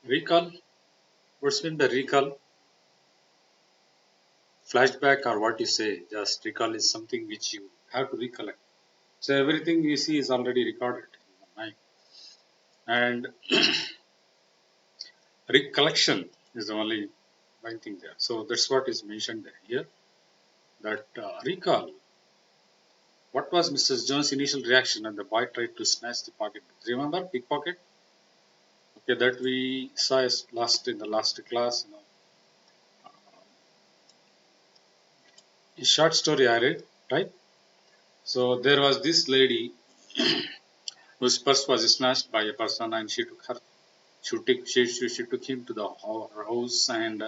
Recall? What's mean by recall? Flashback or what you say? Just recall is something which you have to recollect. So everything you see is already recorded in the mind. And recollection is the only one thing there. So that's what is mentioned here. That recall. What was Mrs. Jones' initial reaction when the boy tried to snatch the pocketbook? Remember pickpocket? Okay, that we saw last in the last class. A short story I read, right? So there was this lady whose purse was snatched by a person, and she took her. She took him to her house, and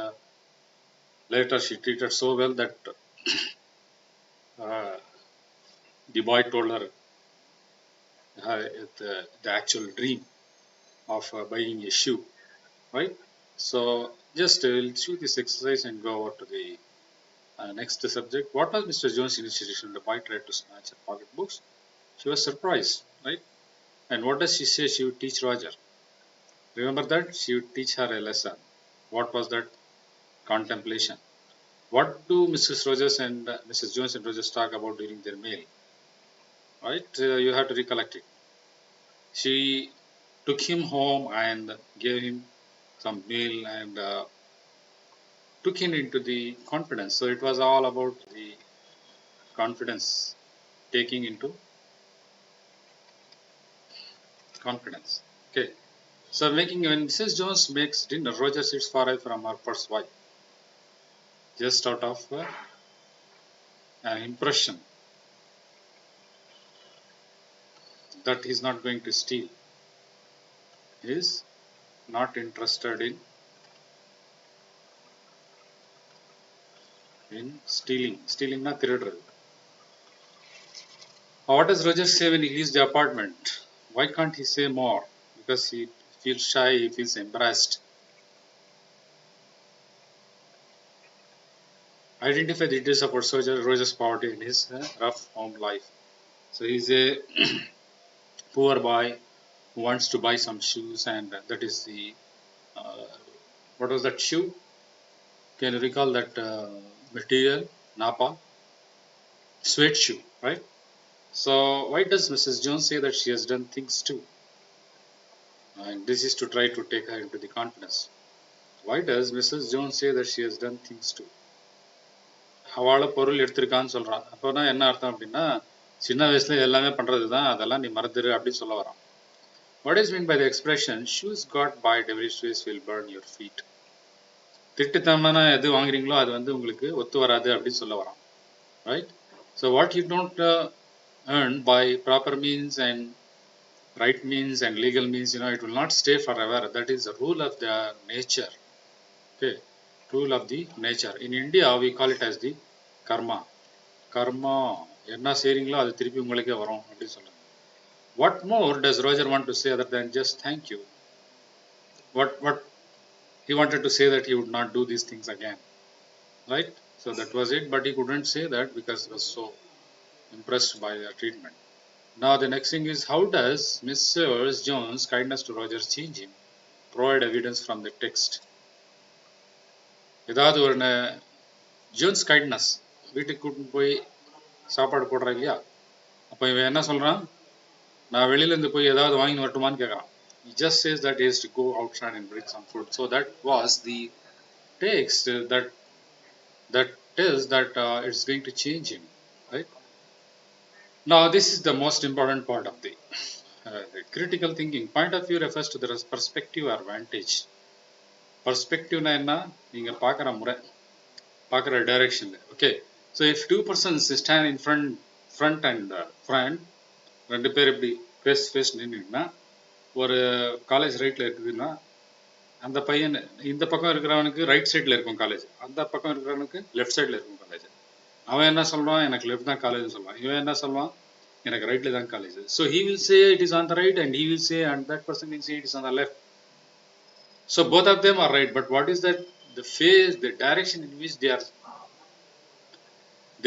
later she treated so well that uh, the boy told her the actual dream of buying a shoe, right? So just we'll do this exercise and go over to the next subject. What was Mr. Jones' initiation? The boy tried to snatch her pocketbooks. She was surprised, right? And what does she say she would teach Roger? Remember that? She would teach her a lesson. What was that? Contemplation. What do Mrs. Rogers and Mrs. Jones and Rogers talk about during their meal? Right? You have to recollect it. She took him home and gave him some meal and took him into the confidence. So it was all about the confidence, taking into confidence. Okay. So making when Mrs. Jones makes dinner, Roger sits far away from her first wife, just out of an impression that he's not going to steal. He's not interested in stealing. Stealing na திருடுறது. What does Roger say when he leaves the apartment? Why can't he say more? Because he feels shy, he feels embarrassed. Identify the details of Roger's poverty in his rough home life. So he's a poor boy who wants to buy some shoes, and that is the uh, what was that shoe? Can you recall that material? Napa sweat shoe, right? So why does Mrs. Jones say that she has done things too? And this is to try to take her into the confidence. Why does Mrs. Jones say that she has done things too? அவளை பொருள் எடுத்திருக்கான்னு சொல்றான். அப்போனா என்ன அர்த்தம் அப்படின்னா, சின்ன வயசுல எல்லாமே பண்றதுதான், அதெல்லாம் நீ மறந்துரு அப்படின்னு சொல்ல வரான். What is meant by the expression shoes got by devilish ways will burn your feet? திட்டுத்தனமான எது வாங்குறீங்களோ அது வந்து உங்களுக்கு ஒத்து வராது அப்படின்னு சொல்ல வரான். Right? So what you don't earn by proper means and right means and legal means, it will not stay forever. That is the rule of the nature. Okay, rule of the nature. In India, we call it as the karma. Karma. என்ன செய்றீங்களோ அது திருப்பி உங்களுக்கே வரும் அப்படின்னு சொல்றாங்க. What more does Roger want to say other than just thank you? What he wanted to say that he would not do these things again, right? So that was it, but he couldn't say that because he was so impressed by the treatment. Now the next thing is, how does Mrs. Jones' kindness to Roger change him? Provide evidence from the text. ஏதாவது ஒரு Jones kindness வீட்டுக்கு கூட்டிட்டு போய் சாப்பாடு போடுறான் இல்லையா, அப்போ இவன் என்ன சொல்றான், நான் வெளியிலேருந்து போய் ஏதாவது வாங்கி வரட்டுமான்னு கேட்குறான். He just says that he has to go outside and bring some food. So that was the text that tells that it's going to change him, right? Now this is the most important part of the critical thinking. Point of view refers to the perspective or vantage. Perspectiveனா என்ன, நீங்க பார்க்குற முறை, பார்க்குற direction. Okay, so if 2 persons stand in front and front, ரெண்டு பேர் இப்படி face நின்றுன்னா, ஒரு college ரைட்டில் இருக்குதுன்னா, அந்த பையன் இந்த பக்கம் இருக்கிறவனுக்கு ரைட் சைடில் இருக்கும் காலேஜ், அந்த பக்கம் இருக்கிறவனுக்கு லெஃப்ட் சைடில் இருக்கும் காலேஜ். அவன் என்ன சொல்லுவான், எனக்கு லெஃப்ட் தான் காலேஜ்னு சொல்லுவான். இவன் என்ன சொல்லுவான், எனக்கு ரைட்டில் தான் college. So he will say it is on the right and he will say, and that person will say it is on the left. So both of them are right, but what is that? The phase, the direction in which they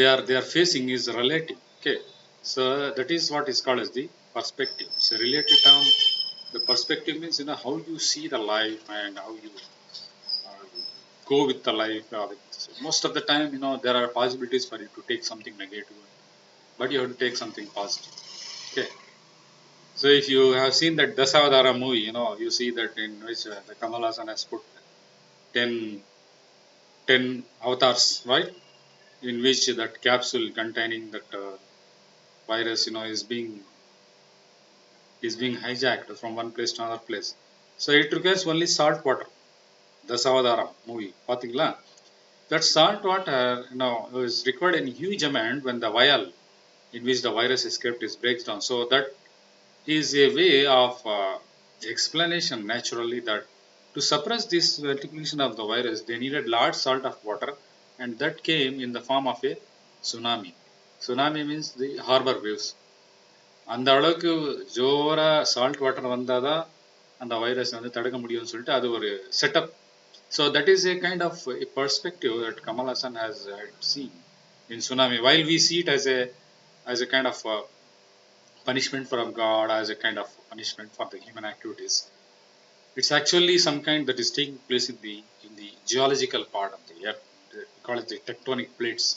are facing is relative. Okay, so that is what is called as the perspective. It's a relative term The perspective means how you see the life and how you go with the life. So most of the time, there are possibilities for you to take something negative, but you have to take something positive. Okay. So if you have seen that Dasavadara movie, you see that in which the Kamal Hassan has put 10, 10 avatars, right? In which that capsule containing that virus, is being hijacked from one place to another place. So it requires only salt water. Dasavadara movie, pathingla. That salt water, is required in huge amount when the vial in which the virus is kept is breaks down. So that is a way of explanation naturally that to suppress this multiplication of the virus, they needed large salt of water, and that came in the form of a tsunami. Tsunami means the harbor waves. அந்த அளவுக்கு ஜோரா salt water வந்தாதான் அந்த virus தடுக்க முடியும்னு சொல்லிட்டு அது ஒரு setup. So that is a kind of a perspective that Kamal Hassan has seen in tsunami. While we see it as a kind of punishment from God, as a kind of punishment for the human activities, it's actually some kind that is taking place in the geological part of the earth. We call it the tectonic plates.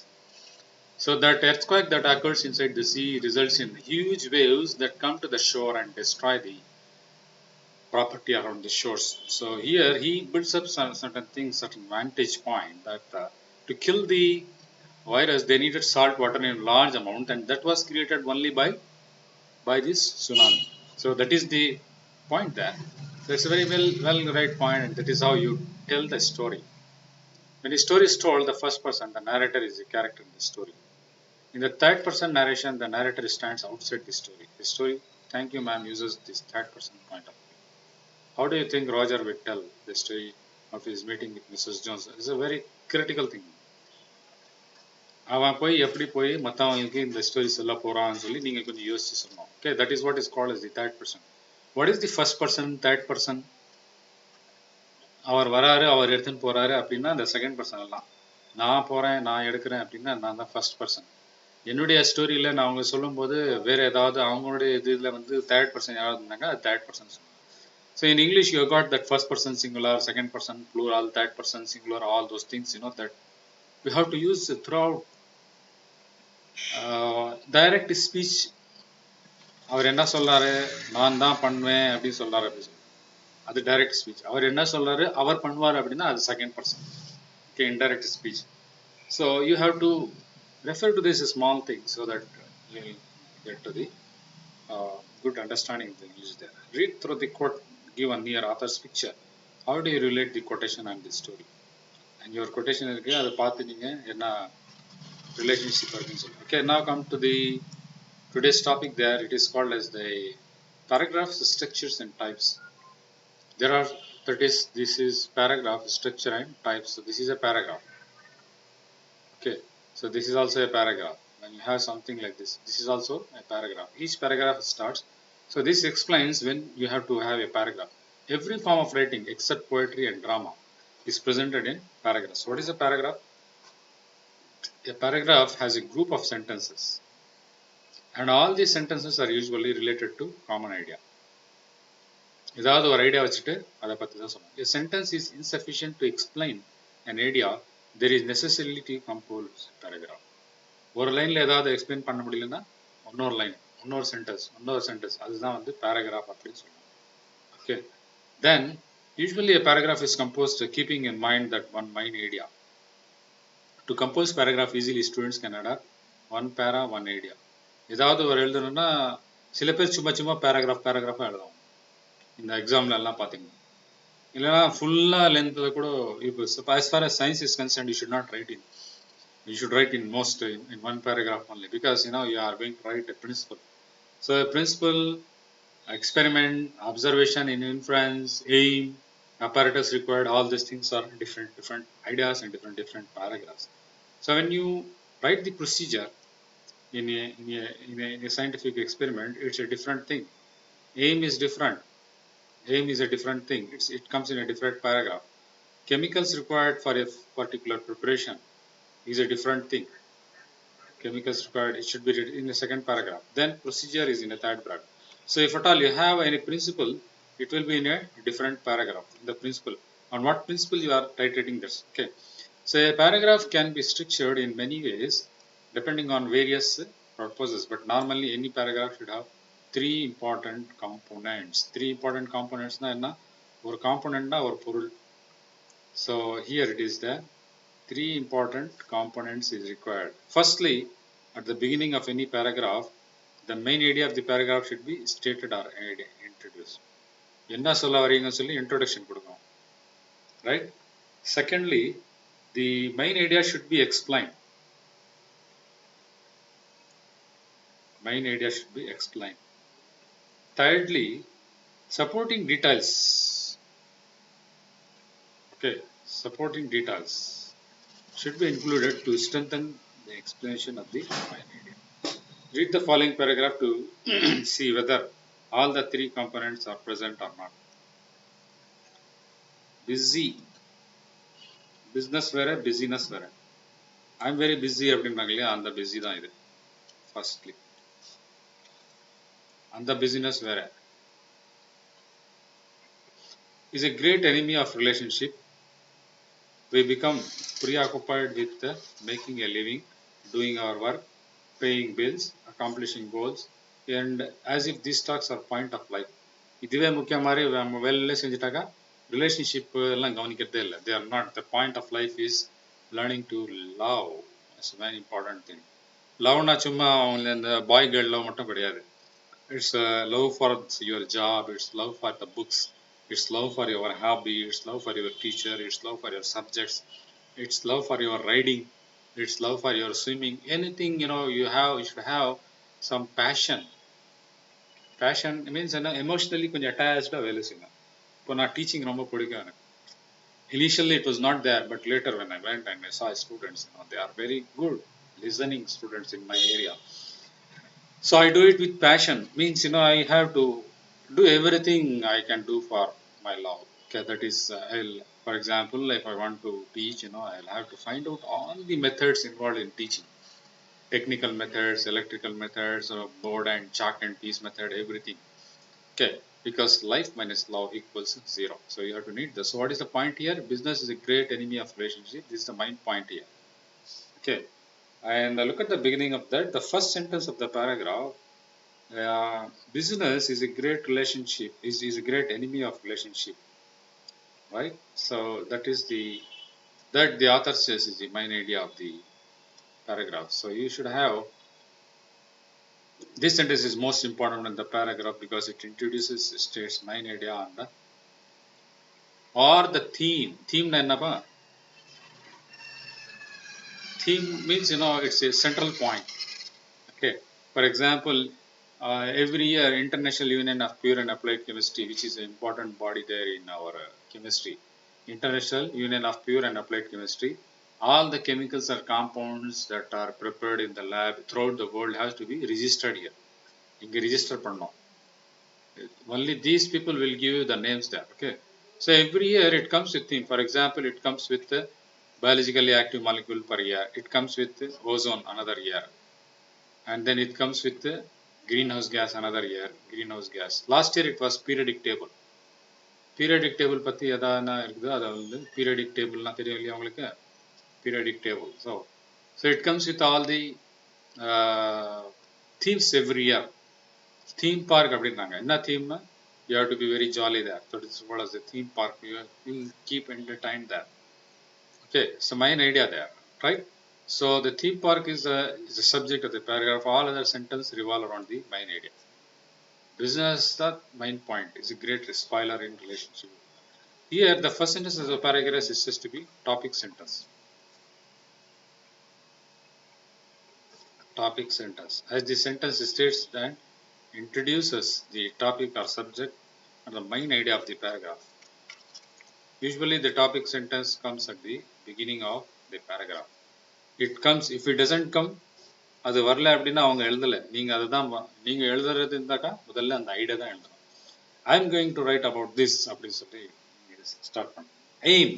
So that earthquake that occurs inside the sea results in huge waves that come to the shore and destroy the property around the shores. So here he builds up some certain things, certain vantage point that to kill the virus they needed salt water in large amount, and that was created only by this tsunami. So that is the point there. That's a very well right point, and that is how you tell the story. When a story is told, the first person, the narrator, is the character in the story. In the third person narration, the narrator stands outside the story. The story, thank you ma'am, uses this third person point of view. How do you think Roger will tell the story of his meeting with Mrs. Jones? It's a very critical thing. அவன் போய் எப்படி போய் மற்றவங்களுக்கு இந்த story சொல்ல போறான்னு சொல்லி நீங்க கொஞ்சம் யோசிச்சு சொல்லணும். Okay, that is what is called as the third person. What is the first person, third person? அவர் வராரு, அவர் எடுத்துன்னு போறாரு அப்படின்னா அந்த செகண்ட் பர்சன் எல்லாம். நான் போறேன், நான் எடுக்கிறேன் அப்படின்னா நான் தான் ஃபர்ஸ்ட் பர்சன். என்னுடைய ஸ்டோரியில் நான் அவங்க சொல்லும்போது வேறு ஏதாவது அவங்களுடைய இதில் தேர்ட் பர்சன் யாராவது இருந்தாங்க, அது தேர்ட் பர்சன் சொல்லுவாங்க. So in English you got that first person singular, second person plural, third person singular, all those things that we have to use throughout. Direct speech அவர் என்ன சொல்றாரு, நான் தான் பண்ணுவேன் அப்படின்னு சொல்றாரு அப்படின்னு சொல்லி அது டைரக்ட் ஸ்பீச். அவர் என்ன சொல்றாரு அவர் பண்ணுவார் அப்படின்னா அது second person. Okay, indirect speech. So you have to refer to this small thing so that you will get to the good understanding of the English there. Read through the quote given near author's picture. How do you relate the quotation and the story? And your quotation irukku adu paathu neenga enna relationship irukku sollu. Okay, now come to the today's topic there. It is called as the paragraphs, structures and types. This is paragraph, structure and types. So this is a paragraph. Okay. So this is also a paragraph. When you have something like this, this is also a paragraph. Each paragraph starts. So this explains when you have to have a paragraph. Every form of writing except poetry and drama is presented in paragraphs. What is a paragraph? A paragraph has a group of sentences, and all these sentences are usually related to common idea. ஏதாவது ஒரு idea வச்சுட்டு அதை பற்றி தான் சொல்லணும். A sentence is insufficient to explain an idea. There is necessarily to compose paragraph. ஒரு லைன்ல ஏதாவது எக்ஸ்பிளைன் பண்ண முடியலன்னா இன்னொரு லைன், இன்னொரு சென்டென்ஸ் அதுதான் paragraph அப்படின்னு சொல்லுவாங்க. Okay, then usually a paragraph is composed keeping in mind that one main idea. To compose paragraph easily, students can add one para, one idea. ஏதாவது ஒரு எழுதணும்னா சில பேர் சும்மா பேராகிராஃபாக எழுதுவாங்க. இந்த எக்ஸாம்ல எல்லாம் பார்த்தீங்கன்னா இல்லைனா ஃபுல்லாக லென்த்தில் கூட இப்போ as far as science is concerned, you should write in most in one paragraph only, because you are going to write a principle. So a principle, experiment, observation in inference, aim, apparatus required, all these things are different ideas and different paragraphs. So when you write the procedure in a scientific experiment, it's a different thing. Aim is different. Aim is a different thing. It comes in a different paragraph. Chemicals required for a particular preparation is a different thing. Chemicals required, it should be written in the second paragraph. Then procedure is in a third paragraph. So if at all you have any principle, it will be in a different paragraph. The principle. On what principle you are titrating this? Okay. So a paragraph can be structured in many ways depending on various purposes. But normally any paragraph should have three important components. Three important components na enna? ஒரு component na ஒரு பொருள். So here it is the three important components is required. Firstly, at the beginning of any paragraph, the main idea of the paragraph should be stated or introduced. என்ன சொல்ல வரீங்கன்னு சொல்லி introduction கொடுக்கணும். Right? Secondly, the main idea should be explained. Main idea should be explained. Thirdly, supporting details. Okay, supporting details should be included to strengthen the explanation of the main idea. Read the following paragraph to see whether all the three components are present or not. Busy. Business வேற busyness வேற. I am very busy அப்படின்றாங்க இல்லையா, அந்த busy தான் இது. Firstly, அந்த busyness வேற. Is a great enemy of relationship. We become preoccupied with making a living, doing our work, paying bills, accomplishing goals, and as if these talks are point of life. இதுவே முக்கிய மாதிரி நம்ம வேலையில செஞ்சுட்டாக்கா relationship எல்லாம் கவனிக்கிறதே இல்லை. They are not. The point of life is learning to love. It's a very important thing. லவ்னா சும்மா அவங்க இந்த பாய் கேர்ள் லவ் மட்டும் கிடையாது. It's love for your job, it's love for the books, it's love for your hobby, it's love for your teacher, it's love for your subjects, it's love for your riding, it's love for your swimming. Anything, you should have some passion. Passion means emotionally கொஞ்சம் attached வேலை செய்யணும். இப்போ நான் teaching ரொம்ப பிடிக்கும் எனக்கு. Initially it was not there, but later when I went and I saw students, they are very good listening students in my area. So I do it with passion. Means I have to do everything I can do for my love. Okay, that is, for example, if I want to teach, I'll have to find out all the methods involved in teaching. Technical methods, electrical methods, board and chalk and piece method, everything. Okay, because life minus love equals 0. So you have to need this. So what is the point here? Business is a great enemy of relationship. This is the main point here. Okay, and look at the beginning of that. The first sentence of the paragraph. Business is a great relationship. Is a great enemy of relationship. Right. So that is the author says is the main idea of the paragraph. So you should have. This sentence is most important in the paragraph because it introduces state's main idea on the or the theme. Theme na ennapa? Theme means it's a central point. Okay. For example, every year International Union of Pure and Applied Chemistry, which is an important body there in our chemistry, International Union of Pure and Applied Chemistry, all the chemicals or compounds that are prepared in the lab throughout the world has to be registered here. இங்க register பண்ணோம். Only these people will give you the names there. Okay. So every year it comes with theme. For example, it comes with the biologically active molecule per year. It comes with ozone another year. And then it comes with the greenhouse gas another year. Greenhouse gas. Last year it was periodic table. Periodic table பத்தி எதானா இருக்குதோ அதை வந்து periodic tableனா தெரியும் இல்லையா உங்களுக்கு? Periodic table. So it comes with all the themes every year. Theme park அப்படின்னாங்க. என்ன themeனா? You have to be very jolly there. So this is what is the theme park. You will keep entertained there. Okay, so main idea there, right? So the theme park is the subject of the paragraph. All other sentences revolve around the main idea. Business, the main point, is a great spoiler in relationship. Here, the first sentence of the paragraph is just to be topic sentence. Topic sentence. As the sentence states that introduces the topic or subject and the main idea of the paragraph. Usually, the topic sentence comes at the beginning of the paragraph. It comes, if it doesn't come, அது வரல அப்படின்னா அவங்க எழுதலை. நீங்கள் அதுதான் நீங்கள் எழுதுறது இருந்தாக்கா முதல்ல அந்த ஐடியா தான் எழுதணும். I am going to right about this அப்படின்னு சொல்லி ஸ்டார்ட் பண்ணணும். Aim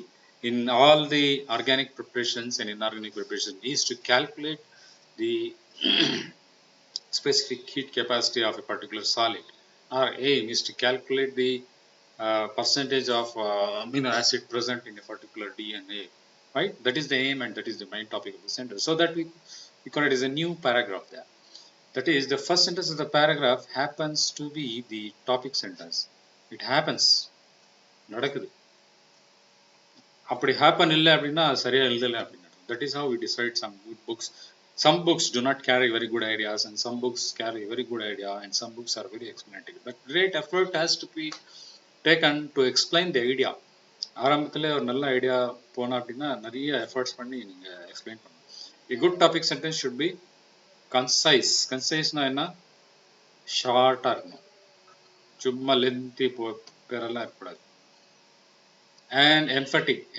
in all the organic preparations and inorganic preparation is to calculate the specific heat capacity of a particular solid. Our aim is to calculate the percentage of amino acid present in a particular DNA, right? That is the aim and that is the main topic of the sentence. So that we call it as a new paragraph there. That is, the first sentence of the paragraph happens to be the topic sentence. It happens. நடக்குது. அப்படி happen இல்லை அப்படின்னா சரியா எழுதலை அப்படின்னு. That is how we decide some good books. Some books do not carry very good ideas and some books carry a very good idea and some books are very explanatory. But great effort has to be taken to explain the idea. ஆரம்பத்தில் ஒரு நல்ல idea போனா அப்படின்னா நிறைய efforts பண்ணி நீங்கள் explain பண்ணணும். A good topic sentence should be concise. Concisனா என்ன? ஷார்ட்டாக இருக்கணும். சும்மா லென்த்தி பேரெல்லாம் இருக்கக்கூடாது. அண்ட்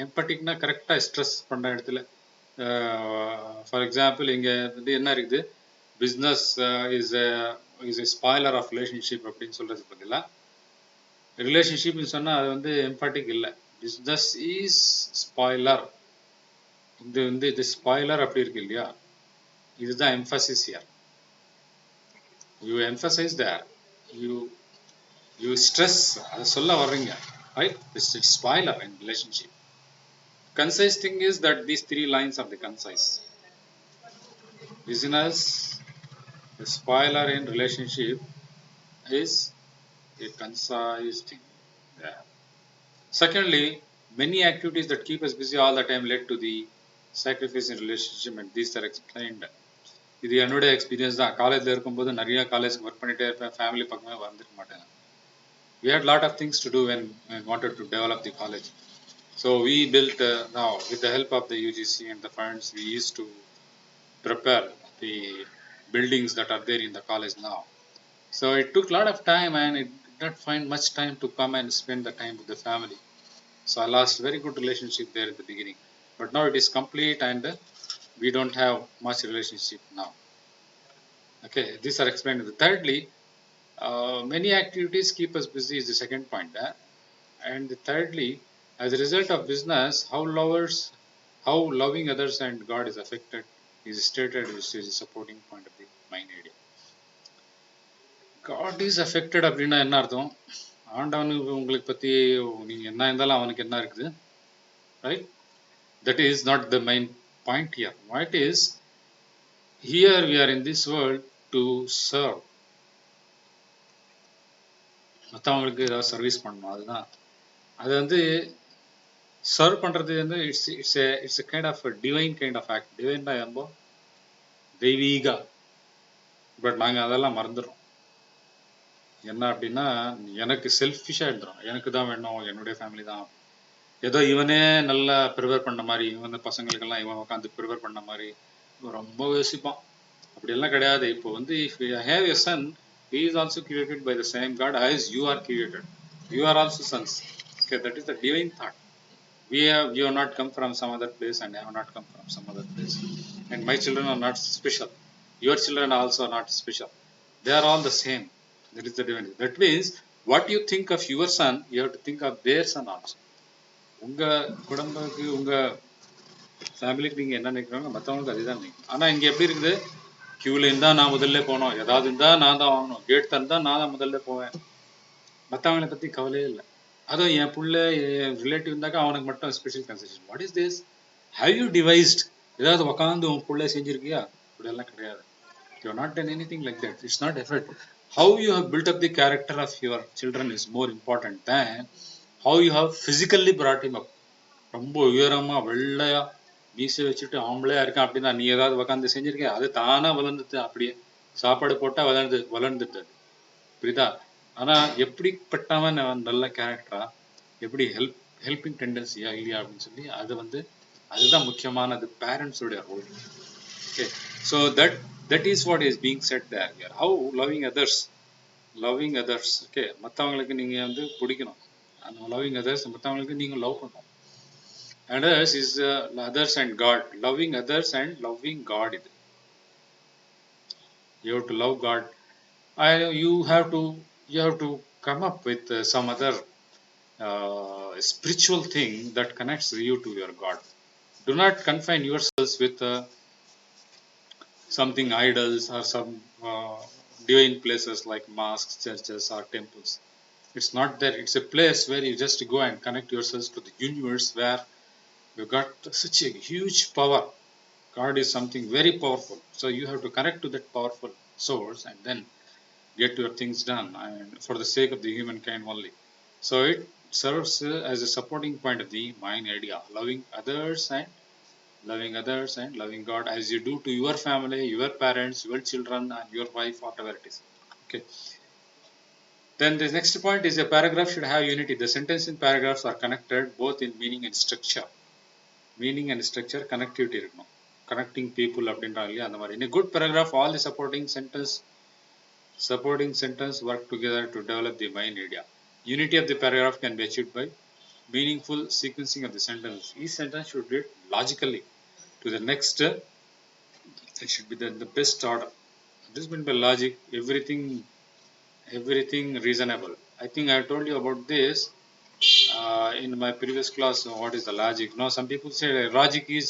எம்பட்டிக்னா கரெக்டாக ஸ்ட்ரெஸ் பண்ணுற இடத்துல, ஃபார் எக்ஸாம்பிள் இங்கே வந்து என்ன இருக்குது, business is a spoiler of relationship அப்படின்னு சொல்கிறது பதிலாக ரிலேஷன்ஷிப்னு சொன்னால் அது வந்து எம்பட்டிக் இல்லை. பிஸ்னஸ் இஸ் ஸ்பாய்லர், இது வந்து இது ஸ்பாய்லர் அப்படி இருக்கு இல்லையா, இதுதான் emphasis here. You emphasize there, you stress, அதை சொல்ல வர்றீங்க, right? It's spoiler in relationship. Concise thing is that these three lines are the concise. Business, the spoiler in relationship is a concise thing. Yeah. Secondly, many activities that keep us busy all the time led to the sacrifice in relationship, and these are explained. இது என்னோட experience தான். காலேஜில் இருக்கும்போது நிறைய காலேஜ்க்கு work பண்ணிகிட்டே இருப்பேன், family பக்கமே வந்துருக்க மாட்டேன். We had a lot of things to do when we wanted to develop the college. So we built, now with the help of the UGC and the funds, we used to prepare the buildings that are there in the college now. So it took a lot of time and it did not find much time to come and spend the time with the family. So I lost very good relationship there at the beginning. But now it is complete and we don't have much relationship now. Okay, these are explained. Thirdly, many activities keep us busy is the second point. And thirdly, as a result of business, how loving others and God is affected is stated, which is a supporting point of the main idea. God is affected அப்படின்னா என்ன அர்த்தம்? ஆண்டவனுக்கு உங்களுக்கு பற்றி நீங்கள் என்ன இருந்தாலும் அவனுக்கு என்ன இருக்குது, right? That is not the main point here. What is, here we are in this world to serve. மற்றவங்களுக்கு ஏதாவது சர்வீஸ் பண்ணணும், அதுதான். அது வந்து சர்வ் பண்ணுறது வந்து it's a kind of divine kind of act. டிவைன்னா ரொம்ப தெய்வீகா. பட் நாங்கள் அதெல்லாம் மறந்துடுறோம். என்ன அப்படின்னா, எனக்கு செல்ஃபிஷாக எடுத்துரும், எனக்கு தான் வேணும், என்னுடைய ஃபேமிலி தான். ஏதோ இவனே நல்லா ப்ரிப்பேர் பண்ண மாதிரி, இவன் பசங்களுக்கெல்லாம் இவன் உட்காந்து ப்ரிப்பேர் பண்ண மாதிரி ரொம்ப யோசிப்பான். அப்படியெல்லாம் கிடையாது. இப்போ வந்து if you have a Sun, he is also created by the same God as you are created. You are also sons. Okay, that is the divine thought. We have not come from some other place and I have not come from some other place. And my children are not special. Your children also are not special. They are all the same. That is the divinity. That means what you think of your son, you have to think of their son also. உங்கள் குடும்பத்துக்கு, உங்கள் ஃபேமிலிக்கு நீங்கள் என்ன நினைக்கிறாங்க, மற்றவங்களுக்கு அதுதான் நினைக்கணும். ஆனால் இங்கே எப்படி இருக்குது, கியூவில் இருந்தால் நான் முதல்ல போனோம், ஏதாவது இருந்தால் நான் தான் வாங்கணும், கேட் தந்தால் நான் தான் முதல்ல போவேன், மற்றவங்களை பற்றி கவலையே இல்லை. அதுவும் என் பிள்ளை என் ரிலேட்டிவ் இருந்தாக்கா அவனுக்கு மட்டும் special consideration. What is this? Have you devised? ஏதாவது உட்காந்து உன் பிள்ளை செஞ்சுருக்கியா? இப்படியெல்லாம் கிடையாது. You are not done anything like that. It's not effort. How you have built up the character of your children is more important than how you have physically brought him up. ரொம்ப உயரமாக வெள்ளையா மீசை வச்சுட்டு ஆம்பளையா இருக்கான் அப்படின்னா நீ ஏதாவது உட்காந்து செஞ்சிருக்கேன், அது தானா வளர்ந்துட்டு, அப்படியே சாப்பாடு போட்டா வளர்ந்துட்டு, புரியுதா? ஆனா எப்படிப்பட்டவன் நல்ல கேரக்டரா, எப்படி ஹெல்பிங் டெண்டன்சியா இல்லையா அப்படின்னு சொல்லி அது வந்து அதுதான் முக்கியமானது, பேரண்ட்ஸோடைய role. Okay, so that is what is being set there here. How loving others. Okay, மற்றவங்களுக்கு நீங்க வந்து பிடிக்கணும். அந்த லவ்விங் அதர்ஸ், மற்றவங்களுக்கு நீங்க லவ் பண்ணணும். Others is others and God. Loving others and loving God. You have to love God. You have to come up with some other spiritual thing that connects you to your God. Do not confine yourselves with something idols or some divine places like mosques, churches or temples. It's not there. It's a place where you just go and connect yourselves to the universe, where you got such a huge power. God is something very powerful. So you have to connect to that powerful source and then get your things done, and for the sake of the humankind only. So it serves as a supporting point of the mind idea, loving others and loving God as you do to your family, your parents, your children, and your wife, whatever it is. Okay. Then the next point is a paragraph should have unity. The sentence in paragraphs are connected both in meaning and structure. Meaning and structure connectivity இருக்கணும். Connecting people அப்படின்றாங்க இல்லையா அந்த மாதிரி. In a good paragraph, all the supporting sentence work together to develop the main idea. Unity of the paragraph can be achieved by meaningful sequencing of the sentence. Each sentence should lead logically to the next. It should be the best order. This means by logic, everything reasonable. I think I told you about this in my previous class. What is the logic? Now some people say logic is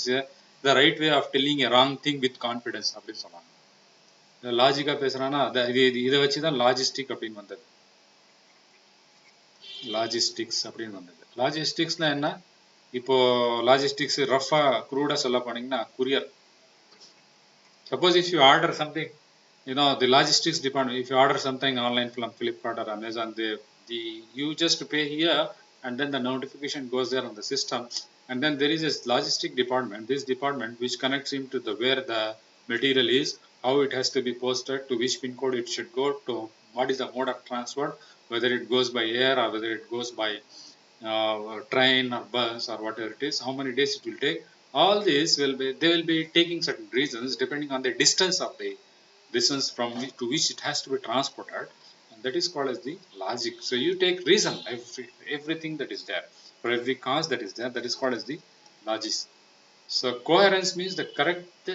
the right way of telling a wrong thing with confidence. அப்படின்னு சொன்னாங்க. லாஜிக்கா பேசுறானா இதை வச்சுதான் logistic அப்படின்னு வந்தது. Logistics அப்படின்னு வந்தது. லாஜிஸ்டிக்ஸ்னா என்ன? இப்போ லாஜிஸ்டிக்ஸ் ரஃபா க்ரூடா சொல்ல போனீங்கன்னா courier. Suppose if you order something, the logistics department, if you order something online from Flipkart or Amazon, you just pay here and then the notification goes there on the system, and then there is a logistic department, this department which connects him to the where the material is, how it has to be posted, to which pin code it should go to, what is the mode of transport, whether it goes by air or whether it goes by train or bus or whatever it is, how many days it will take. All this they will be taking certain reasons depending on the distance from to which it has to be transported, and that is called as the logic. So you take reason, everything that is there, for every cause that is there, that is called as the logic. So coherence means the correct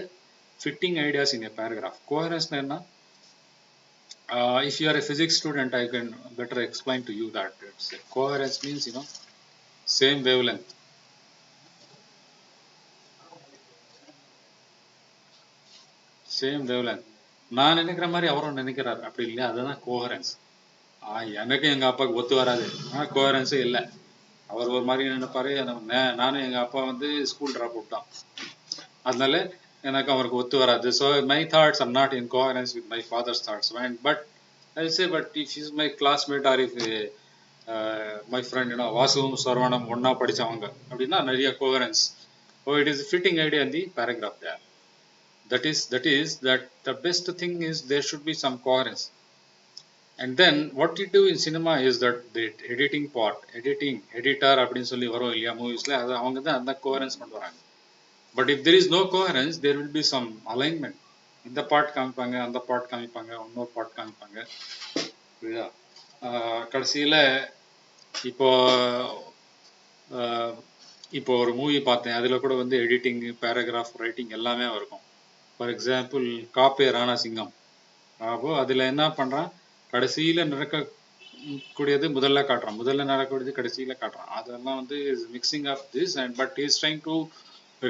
fitting ideas in a paragraph. Coherence if you are a physics student, I can better explain to you that coherence means same wavelength. Same wavelength. நான் நினைக்கிற மாதிரி அவரும் நினைக்கிறார் அப்படி இல்லையா, அதுதான் coherence. எனக்கு எங்க அப்பாவுக்கு ஒத்து வராது, கோஹரன்ஸே இல்லை. அவர் ஒரு மாதிரி நினைப்பாரு, நானும் எங்க அப்பா வந்து ஸ்கூல் ட்ராப் அவுட் தான், அதனால எனக்கு அவருக்கு ஒத்து வராது. So my thoughts are not in coherence with my father's thoughts. But I say but if is my classmate or if my friend வாசுவும் சரவணம் ஒன்னா படிச்சவங்க அப்படின்னா நிறைய coherence. So it is fitting idea in the paragraph there. That is that the best thing is there should be some coherence. And then what you do in cinema is that the editing part, editor அப்படின்னு சொல்லி வரும் இல்லையா மூவிஸ்ல, அது அவங்க தான் அந்த coherence கொண்டு வராங்க. But if there is no coherence there will be some alignment. இந்த பார்ட் காமிப்பாங்க, அந்த பார்ட் காமிப்பாங்க, இன்னொரு பார்ட் காமிப்பாங்க, புரியுதா? கடைசியில் இப்போ ஒரு மூவி பார்த்தேன், அதில் கூட வந்து எடிட்டிங், பேராகிராஃப் ரைட்டிங் எல்லாமே இருக்கும். ஃபார் எக்ஸாம்பிள் காப்பே ராணா சிங்கம். அப்போ அதில் என்ன பண்ணுறான், கடைசியில் நடக்கக்கூடியது முதல்ல காட்டுறான், முதல்ல நடக்கக்கூடியது கடைசியில் காட்டுறான். அதெல்லாம் வந்து is mixing of this and but is trying to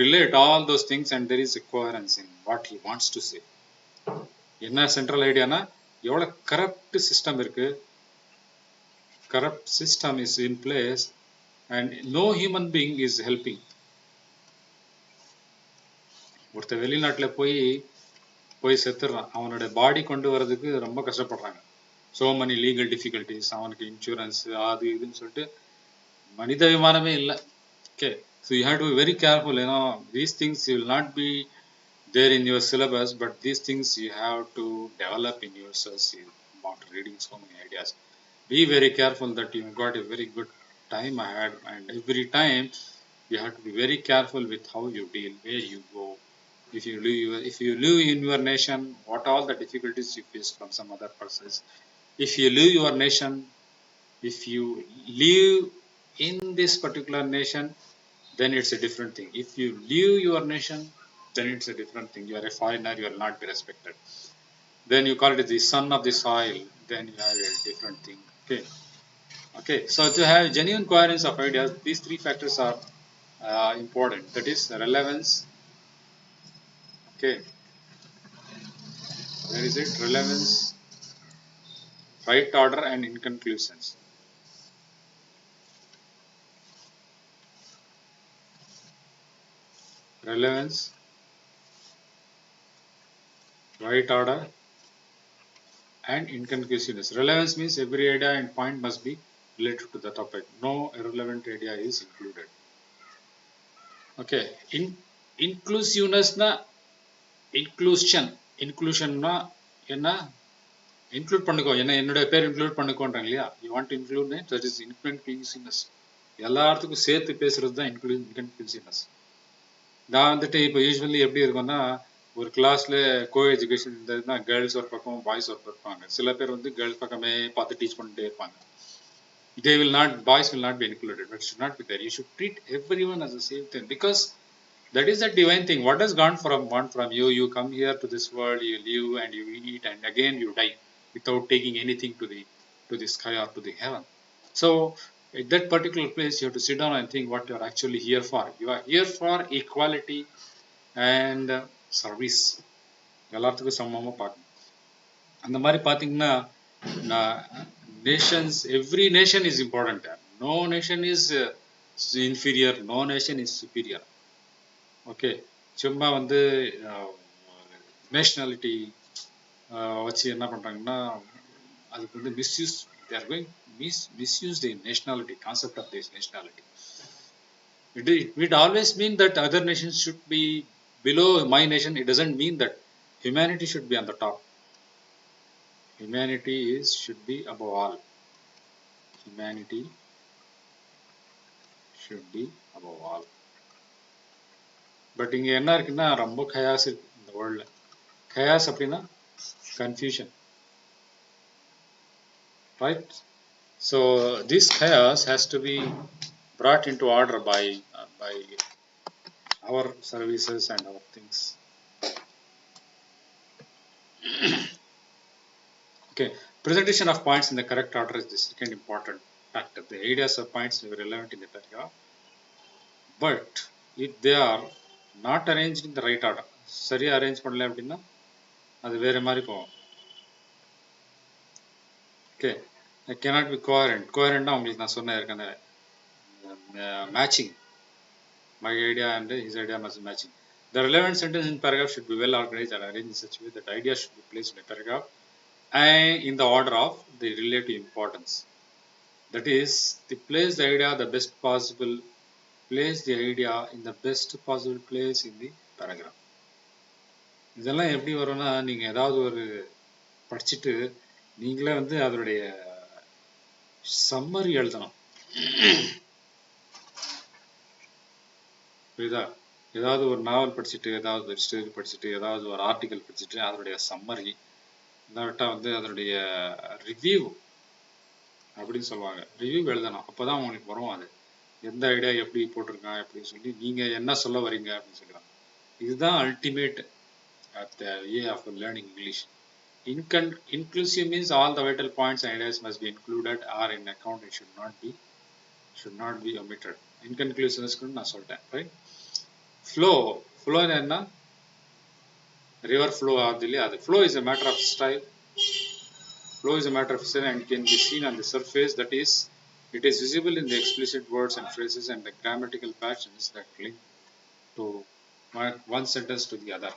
relate all those things and there is a coherence in what he wants to say. என்ன சென்ட்ரல் ஐடியானா, எவ்வளோ கரப்ட் சிஸ்டம் இருக்கு, corrupt system is in place and no human being is helping. ஒருத்தர் வெளிநாட்டில் போய் செத்துடுறான், அவனோட பாடி கொண்டு வர்றதுக்கு ரொம்ப கஷ்டப்படுறாங்க. ஸோ மணி லீகல் டிஃபிகல்ட்டிஸ், அவனுக்கு இன்சூரன்ஸ் அது இதுன்னு சொல்லிட்டு மனித விமானமே இல்லை. Okay, so you have to be very careful. These things you will not be there in your syllabus, but these things you have to develop in yourselves about reading so many ideas. Be very careful that you got a very good time ahead, and every time you have to be very careful with how you deal, where you go. If you live in your nation, what all the difficulties you face from some other persons. If you live your nation, if you live in this particular nation, then it's a different thing. If you leave your nation, then it's a different thing. You are a foreigner, you will not be respected. Then you call it the son of the soil, then you have a different thing. Okay, so to have genuine coherence of ideas, these three factors are important. That is relevance. Okay, where is it? Relevance, right order, and inconclusions. relevance, right order, and inconclusiveness. Relevance means every idea and point must be related to the topic. No irrelevant idea is included. Okay. Inclusiveness na inclusionனா என்ன include பண்ணிக்கோ என்ன என்னுடைய பேர் include பண்ணிக்கோன்றாங்க இல்லையா you want to include that is inconclusiveness எல்லாத்துக்கும் சேர்த்து பேசுறது தான் இன்கன்க்ளூசிவ்னஸ் நான் வந்துட்டு இப்போ யூஸ்வலி எப்படி இருக்கும்னா ஒரு கிளாஸ்ல கோ எஜுகேஷன் இருந்ததுன்னா கேர்ள்ஸ் ஒரு பக்கம் பாய்ஸ் ஒரு பக்கம் இருப்பாங்க சில பேர் வந்து கேர்ள்ஸ் பக்கமே பார்த்து டீச் பண்ணிட்டே இருப்பாங்க they will not boys will not be included but should not be there you should treat everyone as the same thing because that is the divine thing what has gone from one from you you come here to this world you live and you eat and again you die without taking anything to the sky or to the heaven so at that particular place you have to sit down and think what you are actually here for you are here for equality and service எல்லாத்துக்கும் சமமா பார்க்கணும் அந்த மாதிரி பார்த்தீங்கன்னா nations every nation is important no nation is inferior no nation is superior okay சும்மா வந்து nationality வச்சு என்ன பண்ணுறாங்கன்னா அதுக்கு வந்து misuse they are going misuse the nationality concept of this nationality it always mean that other nations should be below my nation it doesn't mean that humanity should be on the top humanity should be above all humanity should be above all but இங்க என்ன இருக்குன்னா ரொம்ப chaos இருக்கு இந்த வேர்ல்ட்ல chaos அப்படின்னா confusion right so this chaos has to be brought into order by our services and our things okay presentation of points in the correct order is the second important factor the ideas of points may be relevant in the paragraph but if they are not arranged in the right order சரியா arrange பண்ணல அப்படின்னா அது வேற மாதிரி போகும் okay it cannot be coherent coherent உங்களுக்கு நான் சொன்னேன் ஏற்கனவே matching my idea and his idea must be matching the relevant sentence in paragraph should be well organized and arranged in such a way that ideas should be placed in a paragraph and in the order of the relative importance that is the place the idea the best possible place the idea in the best possible place in the paragraph இதெல்லாம் எப்படி வரும்னா நீங்க ஏதாவது ஒரு படிச்சுட்டு நீங்களே வந்து அதனுடைய சம்மரி எழுதணும் புரியுதா ஏதாவது ஒரு நாவல் படிச்சுட்டு ஏதாவது ஒரு ஸ்டோரி படிச்சுட்டு ஏதாவது ஒரு ஆர்டிக்கல் படிச்சுட்டு அதனுடைய சம்மரி இல்லாவிட்டா வந்து அதனுடைய ரிவ்யூ அப்படின்னு சொல்லுவாங்க ரிவ்யூ எழுதணும் அப்போதான் உங்களுக்கு வரும் அது எந்த ஐடியா எப்படி போட்டிருக்கான் அப்படின்னு சொல்லி நீங்க என்ன சொல்ல வரீங்க அப்படின்னு சொல்லுவாங்க இதுதான் ultimate the way of learning English. Inclusive means all the vital points and ideas must be included or in account it should not be omitted. Inconclusiveness நான் சொல்லிட்டேன் right flow என்ன river flow ஆகுது இல்லையா அது flow is a matter of style flow is a matter of style and can be seen on the surface that is it is visible in the explicit words and phrases and the grammatical patterns that link to one sentence to the other.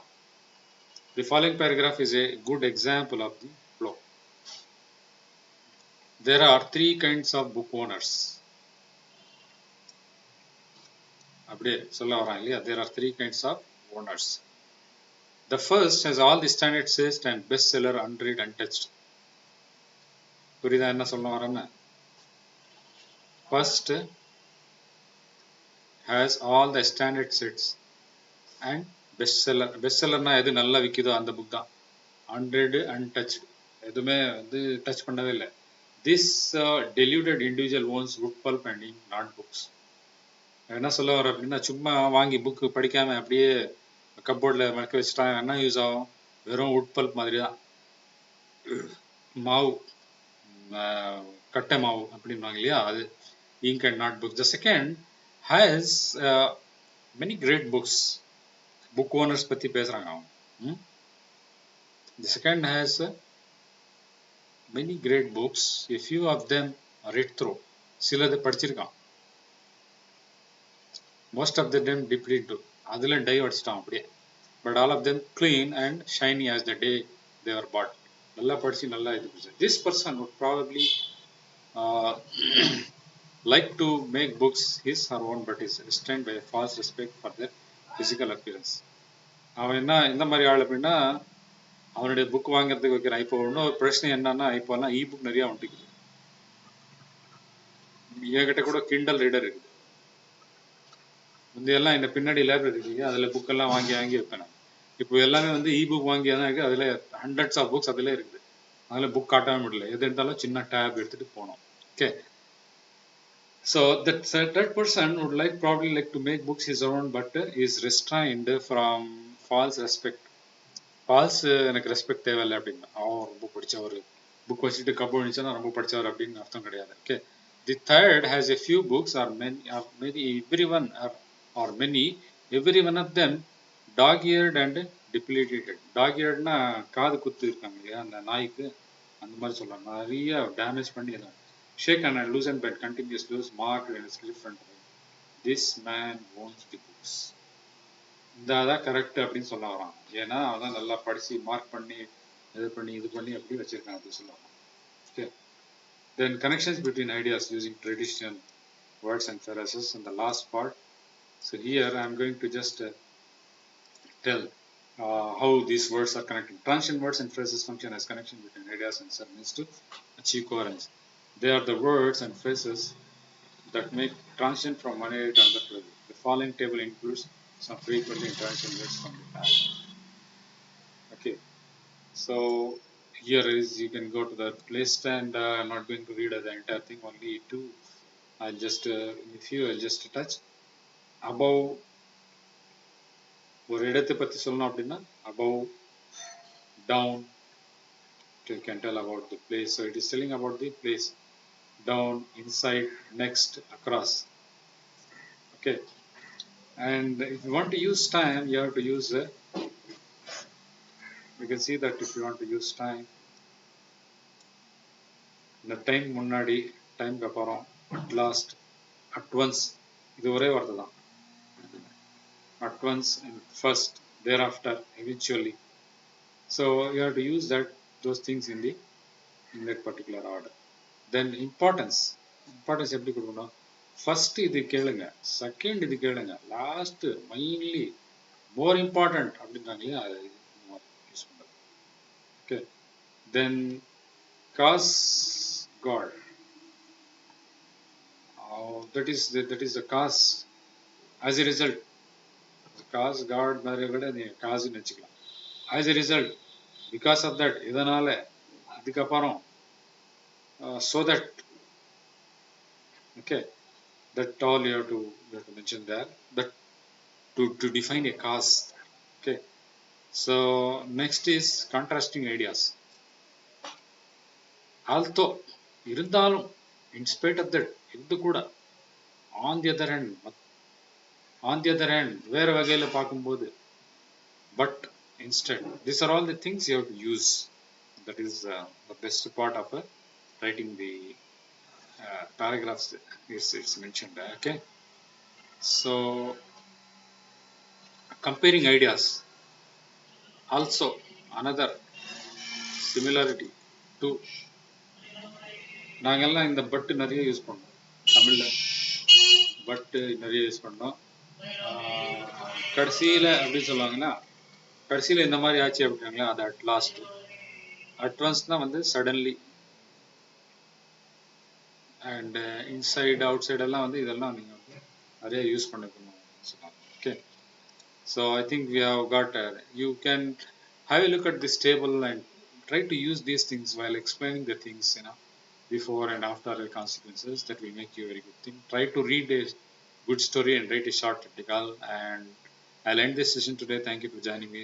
The following paragraph is a good example of the flow. There are three kinds of book owners. There are three kinds of owners. The first has all the standard set and bestseller unread untouched. புரியுதா என்ன சொல்ல வரேன்னு First has all the standard sets and bestsellerனா எது நல்லா விற்கிதோ அந்த book தான் unread untouched எதுவுமே வந்து டச் பண்ணவே இல்லை this deluded individual owns wood pulp and ink not books என்ன சொல்ல வர அப்படின்னா சும்மா வாங்கி புக்கு படிக்காம அப்படியே கப்போர்டில் மறக்க வச்சுட்டாங்க என்ன யூஸ் ஆகும் வெறும் wood pulp மாதிரி தான் மாவு கட்டை மாவு அப்படின்வாங்க இல்லையா அது ink and not books the second has many great books book owners பத்தி பேசுறாங்க அவங்க the second has many great books a few of them are read through சிலது படிச்சிருக்கான் most of them deeply into அதில் டை அடிச்சிட்டான் அப்படியே. But all of them clean and shiny as the day they are bought. நல்லா படித்து நல்லா இது பிடிச்சி. This person would probably like to make books his or own but is restrained by a false respect for their physical appearance. அவன் என்ன எந்த மாதிரி ஆள் அப்படின்னா, அவனுடைய புக் வாங்குறதுக்கு வைக்கிறான். இப்போ இன்னொரு பிரச்சனை என்னன்னா, இப்போல்லாம் இ புக் நிறையா வந்துட்டுக்குது. என்கிட்ட கூட கிண்டல் ரீடர் இருக்குது. முந்தையெல்லாம் இந்த பின்னாடி லைப்ரரி இருக்குது, அதில் புக்கெல்லாம் வாங்கி வைப்பேன் நான். இப்போ எல்லாமே வந்து இ புக் வாங்கி தான் இருக்குது. அதில் ஹண்ட்ரட்ஸ் ஆஃப் புக்ஸ் அதில் இருக்குது. அதில் புக் காட்டவே முடியல. எது இருந்தாலும் சின்ன டேப் எடுத்துகிட்டு போனோம். Okay. So that third person would probably like to make books his own but is restrained from false respect. False எனக்கு ரெஸ்பெக்ட் தேவையில்லை அப்படின்னு. அவன் ரொம்ப படித்தவர், புக் வச்சுட்டு கப்பு அடிச்சா ரொம்ப படித்தவர் அப்படின்னு அர்த்தம் கிடையாது. Okay. The third has a few books or many every one of them dog-eared and depleted. Dog-earedனா காது குத்து இருக்காங்க இல்லையா அந்த நாய்க்கு, அந்த மாதிரி சொல்லலாம். நிறைய டேமேஜ் பண்ணி shaken and loosened but continuous loose marked in its different way. This man owns the books. இதான் கரெக்ட் அப்படின்னு சொல்ல வரான். ஏன்னா அதான் நல்லா படிச்சு மார்க் பண்ணி இது பண்ணி அப்படி வச்சிருக்கான் அப்படின்னு சொல்லுவாங்க. Okay. Then connections between ideas using traditional words and phrases in the last part. So here I am going to just tell how these words are connected. Transition words and phrases function as connection between ideas and means to achieve coherence. They are the words and phrases that make transition from one area to another. The following table includes some frequently transition words from the past. Okay, so here is, you can go to the list and I'm not going to read the entire thing, only two. I'll just I'll just touch above. ஒரு இடத்தை பற்றி சொல்லணும் அப்படின்னா above, down, you can tell about the place. So it is telling about the place. Down, inside, next, across. Okay. And if you want to use time, you have to use you can see that if you want to use time, the time முன்னாடி, டைம்க்கு அப்புறம், at last, at once, இது ஒரே வார்த்தை தான். At once and first, thereafter, eventually. So you have to use those things in that particular order. Then importance எப்படி கொடுக்கணும்? First இது கேளுங்க, செகண்ட் இது கேளுங்க, லாஸ்ட் மெயின்லி மோர் இம்பார்ட்டன்ட் அப்படின்றாங்களே அதை யூஸ் பண்ணுறது. Okay. Then cause God, that is the cause. As a result, cause God மாதிரி கூட நீ காசுன்னு வச்சுக்கலாம். As a result, because of that, இதனால, இதுக்கப்புறம், so that. Okay, that all you have to mention there. That to define a cause. Okay. So next is contrasting ideas. Although இருந்தாலும், in spite of that, இது கூட, on the other hand, வேற வகையில பார்க்கும்போது, but instead, these are all the things you have to use. That is the best part of writing the paragraphs. It's mentioned there. Okay. So comparing ideas, also another similarity to, நாங்கெல்லாம் இந்த பட்டு நிறைய use பண்ணோம் தமிழ்ல. பட்டு நிறைய use பண்ணோம். கடைசியில் அப்படின்னு சொல்லுவாங்கன்னா, கடைசியில் இந்த மாதிரி ஆச்சு அப்படின்னாங்களா, அது அட் லாஸ்ட். அட்வான்ஸ் தான் வந்து suddenly, and inside out side எல்லாம் வந்து இதெல்லாம் நீங்கள் வந்து நிறைய யூஸ் பண்ணிக்கணும் சொன்னாங்க. Okay. So I think we have got you can have a look at this table and try to use these things while explaining the things, before and after the consequences. That will make you a very good thing. Try to read a good story and write a short article. And I'll end this session today. Thank you for joining me.